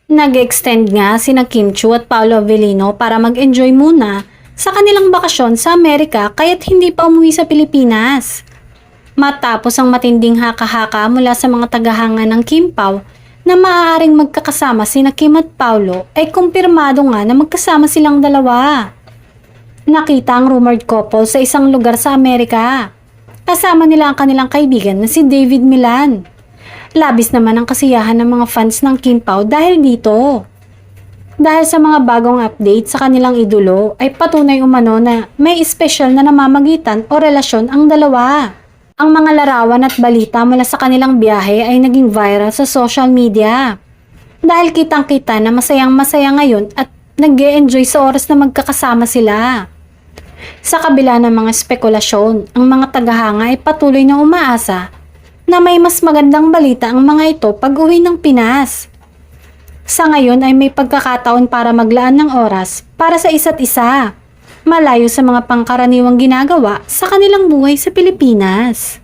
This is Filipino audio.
Nag-extend nga sina Kim Chiu at Paolo Avellino para mag-enjoy muna sa kanilang bakasyon sa Amerika kaya't hindi pa umuwi sa Pilipinas. Matapos ang matinding haka-haka mula sa mga tagahanga ng Kim Pao na maaaring magkakasama sina Kim at Paolo ay kumpirmado nga na magkasama silang dalawa. Nakita ang rumored couple sa isang lugar sa Amerika. Kasama nila ang kanilang kaibigan na si David Milan. Labis naman ang kasiyahan ng mga fans ng Kim Pao dahil dito. Dahil sa mga bagong update sa kanilang idolo ay patunay umano na may espesyal na namamagitan o relasyon ang dalawa. Ang mga larawan at balita mula sa kanilang biyahe ay naging viral sa social media. Dahil kitang-kita na masayang-masaya ngayon at nag-e-enjoy sa oras na magkakasama sila. Sa kabila ng mga spekulasyon, ang mga tagahanga ay patuloy na umaasa na may mas magandang balita ang mga ito pag-uwi ng Pinas. Sa ngayon ay may pagkakataon para maglaan ng oras para sa isa't isa, malayo sa mga pangkaraniwang ginagawa sa kanilang buhay sa Pilipinas.